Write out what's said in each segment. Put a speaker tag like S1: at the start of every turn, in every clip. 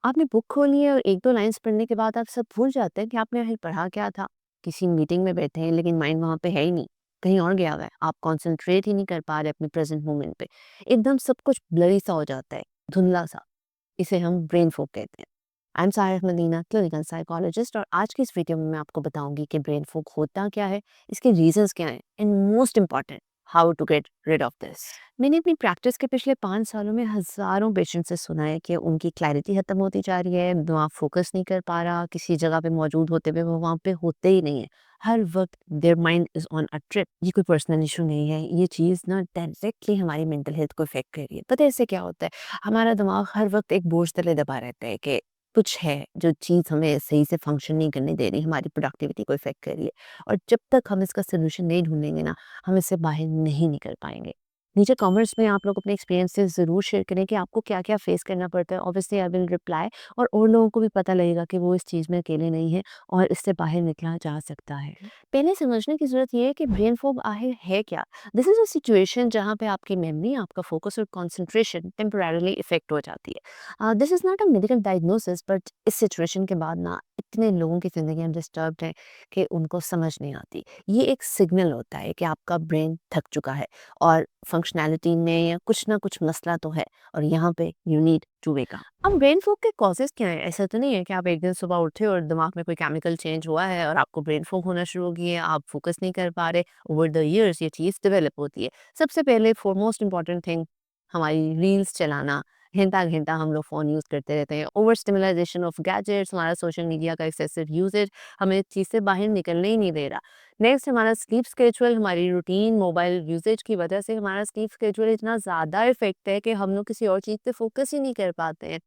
S1: आपने बुक खोली है और 1-2 लाइन्स पढ़ने के बाद आप सब भूल जाते हैं कि आपने आखिर पढ़ा क्या था। किसी मीटिंग में बैठे हैं लेकिन माइंड वहाँ पे है ही नहीं, कहीं और गया हुआ है। आप कॉन्संट्रेट ही नहीं कर पा रहे अपने प्रेज़ेंट मोमेंट पे। एकदम सब कुछ ब्लरी सा हो जाता है, धुंधला-सा। इसे हम ब्रेन फॉग कहते हैं। I am Saira Madina, clinical psychologist और आज की इस वीडियो में मैं आपको बताऊँगी कि ब्रेन फॉग होता क्या है, इसके रीज़न्स क्या हैं and most important how to get rid of this. मैंने अपनी प्रैक्टिस के पिछले 5 सालों में हज़ारों पेशेंट से सुना है कि उनकी क्लैरिटी खत्म होती जा रही है, दिमाग फोकस नहीं कर पा रहा, किसी जगह पे मौजूद होते हुए वो वहाँ पे होते ही नहीं है। हर वक़्त their mind is on a trip. ये कोई पर्सनल इश्यू नहीं है, ये चीज़ ना डायरेक्टली हमारी मेंटल हेल्थ को इफ़ेक्ट कर रही है। पता है इससे क्या होता है? हमारा दिमाग हर वक़्त एक बोझ तले दबा रहता है कि कुछ है जो चीज़ हमें सही से फंक्शन नहीं करने दे रही, हमारी प्रोडक्टिविटी को इफ़ेक्ट कर रही है और जब तक हम इसका सॉल्यूशन नहीं ढूँढेंगे ना, हम इससे बाहर नहीं निकल पाएँगे। नीचे कमेंट्स में आप लोग अपने एक्सपीरियंसेस ज़रूर शेयर करें कि आपको क्या-क्या फेस करना पड़ता है। ऑब्वियसली आई विल रिप्लाई और लोगों को भी पता लगेगा कि वो इस चीज़ में अकेले नहीं हैं और इससे बाहर निकला जा सकता है। पहले समझने की ज़रूरत ये है कि ब्रेन फॉग आखिर है क्या? दिस इज़ अ सिचुएशन जहाँ पे आपकी मेमोरी, आपका फोकस और कंसंट्रेशन टेम्परेरीली इफ़ेक्ट हो जाती है। This is not a medical diagnosis but इस सिचुएशन के बाद ना इतने लोगों की ज़िंदगियाँ डिस्टर्ब्ड हैं कि उनको समझ नहीं आती। ये एक सिग्नल होता है कि आपका ब्रेन थक चुका है और फंक्शनैलिटी में या कुछ ना कुछ मसला तो है और यहाँ पे you need to wake up. अब ब्रेन फॉग के कॉजेज़ क्या हैं? ऐसा तो नहीं है कि आप एक दिन सुबह उठे और दिमाग में कोई केमिकल चेंज हुआ है और आपको ब्रेन फॉग होना शुरू हो गई है, आप फोकस नहीं कर पा रहे। ओवर द इयर्स ये चीज़ डेवलप होती है। सबसे पहले फॉरमोस्ट इम्पोर्टेंट थिंग हमारी रील्स चलाना, घंटा-घंटा हम लोग फ़ोन यूज़ करते रहते हैं। ओवर स्टिमुलाइज़ेशन ऑफ गैजेट्स, हमारा सोशल मीडिया का एक्सेसिव यूसेज हमें इस चीज़ से बाहर निकलने ही नहीं दे रहा। नेक्स्ट हमारा स्लीप स्केड्यूल, हमारी रूटीन, मोबाइल यूसेज की वजह से हमारा स्लीप स्केड्यूल इतना ज़्यादा इफ़ेक्ट है कि हम लोग किसी और चीज़ पे फ़ोकस ही नहीं कर पाते हैं।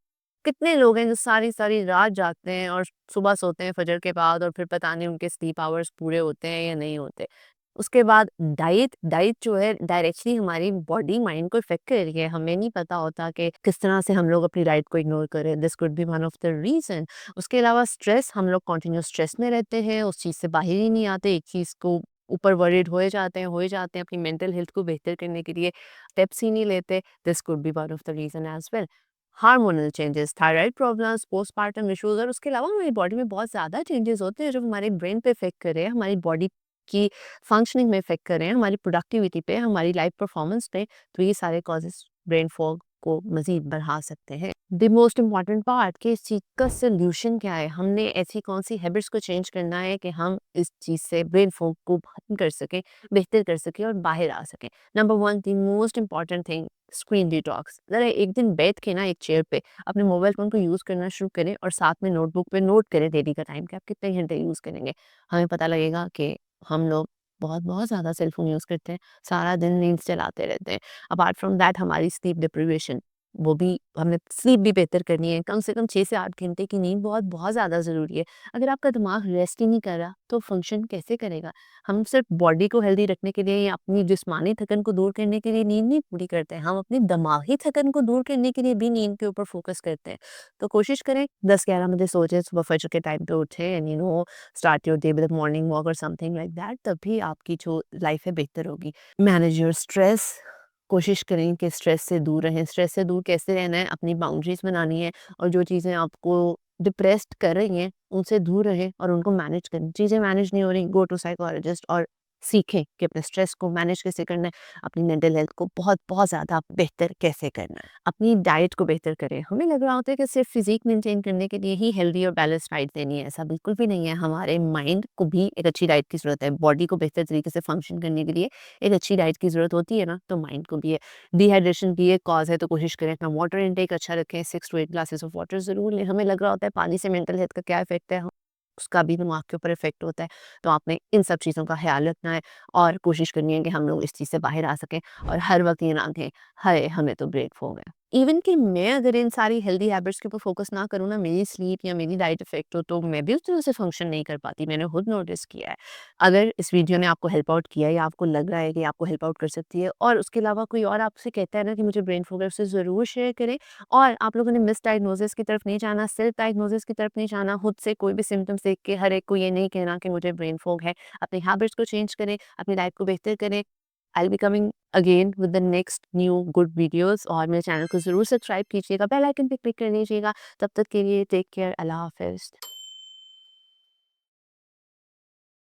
S1: कितने लोग हैं जो सारी-सारी रात जागते हैं और सुबह सोते हैं फजर के बाद और फिर पता नहीं उनके स्लीप आवर्स पूरे होते हैं या नहीं होते। उसके बाद डाइट डाइट जो है डायरेक्टली हमारी बॉडी माइंड को इफ़ेक्ट कर रही है। हमें नहीं पता होता कि किस तरह से हम लोग अपनी डाइट को इग्नोर करें। This could be one of the reason. उसके अलावा स्ट्रेस, हम लोग कंटिन्यूअस स्ट्रेस में रहते हैं, उस चीज़ से बाहर ही नहीं आते, एक चीज़ को ऊपर वरीड होए जाते हैं, अपनी मेंटल हेल्थ को बेहतर करने के लिए स्टेप्स ही नहीं लेते। This could be one of the reason as well. Hormonal changes, thyroid problems, postpartum issues और उसके अलावा हमारी बॉडी में बहुत ज़्यादा चेंजेस होते हैं जो हमारे ब्रेन पे इफ़ेक्ट कर रहे हैं, हमारी बॉडी की फंक्शनिंग में इफ़ेक्ट कर रहे हैं, हमारी प्रोडक्टिविटी पे, हमारी लाइफ परफॉर्मेंस पे। तो ये सारे कॉजेज़ ब्रेन फॉग को मज़ीद बढ़ा सकते हैं। द मोस्ट इम्पॉर्टेंट पार्ट कि इस चीज़ का सॉल्यूशन क्या है? हमने ऐसी कौन-सी हैबिट्स को चेंज करना है कि हम इस चीज़ से ब्रेन फॉग को खत्म कर सकें, बेहतर कर सकें और बाहर आ सकें। Number 1 the most important thing screen detox. ज़रा एक दिन बैठ के ना एक चेयर पे अपने मोबाइल फ़ोन को यूज़ करना शुरू करें और साथ में नोटबुक पे नोट करें डेली का टाइम कि आप कितने घंटे यूज़ करेंगे। हमें पता लगेगा कि हम लोग बहुत ज़्यादा सेल फ़ोन यूज़ करते हैं, सारा दिन रील्स चलाते रहते हैं। अपार्ट फ्रॉम दैट हमारी स्लीप डिप्रिवेशन, वो भी हमें स्लीप भी बेहतर करनी है। कम से कम 6 से 8 घंटे की नींद बहुत ज़्यादा ज़रूरी है। अगर आपका दिमाग रेस्ट ही नहीं कर रहा, तो फंक्शन कैसे करेगा? हम सिर्फ बॉडी को हेल्दी रखने के लिए या अपनी जिस्मानी थकन को दूर करने के लिए नींद नहीं पूरी करते हैं, हम अपनी दिमागी थकन को दूर करने के लिए भी नींद के ऊपर फ़ोकस करते हैं। तो कोशिश करें 10-11 बजे सो जाएँ, सुबह फजर के टाइम पे उठें and start your day with a morning walk और समथिंग लाइक दैट, तभी आपकी जो लाइफ है बेहतर होगी। मैनेज योर स्ट्रेस, कोशिश करें कि स्ट्रेस से दूर रहें। स्ट्रेस से दूर कैसे रहना है? अपनी बाउंड्रीज़ बनानी है और जो चीज़ें आपको डिप्रेस्ड कर रही हैं, उनसे दूर रहें और उनको मैनेज करें। चीज़ें मैनेज नहीं हो रही, गो टू साइकोलॉजिस्ट और सीखें कि अपने स्ट्रेस को मैनेज कैसे करना है, अपनी मेंटल हेल्थ को बहुत ज़्यादा बेहतर कैसे करना है। अपनी डाइट को बेहतर करें। हमें लग रहा होता है कि सिर्फ फिज़ीक मेंटेन करने के लिए ही हेल्दी और बैलेंस्ड डाइट लेनी है, ऐसा बिल्कुल भी नहीं है। हमारे माइंड को भी एक अच्छी डाइट की ज़रूरत है। बॉडी को बेहतर तरीके से फंक्शन करने के लिए एक अच्छी डाइट की ज़रूरत होती है ना, तो माइंड को भी है। डिहाइड्रेशन की एक कॉज़ है, तो कोशिश करें अपना वाटर इंटेक अच्छा रखें, 6 टू 8 ग्लासेस ऑफ वाटर ज़रूर लें। हमें लग रहा होता है पानी से मेंटल हेल्थ का क्या इफ़ेक्ट है, उसका भी दिमाग के ऊपर इफ़ेक्ट होता है। तो आपने इन सब चीज़ों का ख़्याल रखना है और कोशिश करनी है कि हम लोग इस चीज़ से बाहर आ सकें और हर वक़्त ये ना कहें, हाय! हमें तो ब्रेक हो गया। इवन कि मैं अगर इन सारी हेल्दी हैबिट्स के ऊपर फ़ोकस ना करूँ ना, मेरी स्लीप या मेरी डाइट इफ़ेक्ट हो, तो मैं भी उस तरह से फ़ंक्शन नहीं कर पाती। मैंने खुद नोटिस किया है। अगर इस वीडियो ने आपको हेल्प आउट किया या आपको लग रहा है कि आपको हेल्प आउट कर सकती है और उसके अलावा कोई और आपसे कहता है ना कि मुझे ब्रेन फॉग है, उससे ज़रूर शेयर करें। और आप लोगों ने मिसडायग्नोसिस की तरफ नहीं जाना, सेल्फ डायग्नोसिस की तरफ नहीं जाना, खुद से कोई भी सिम्पटम्स देख के हर एक को ये नहीं कहना कि मुझे ब्रेन फॉग है। अपनी हैबिट्स को चेंज करें, अपनी लाइफ को बेहतर करें। I be coming again with the next new good videos, और मेरे चैनल को ज़रूर सब्सक्राइब कीजिएगा, बेल आइकन पे क्लिक कर लीजिएगा। तब तक के लिए टेक केयर, अल्लाह हाफ़िज़।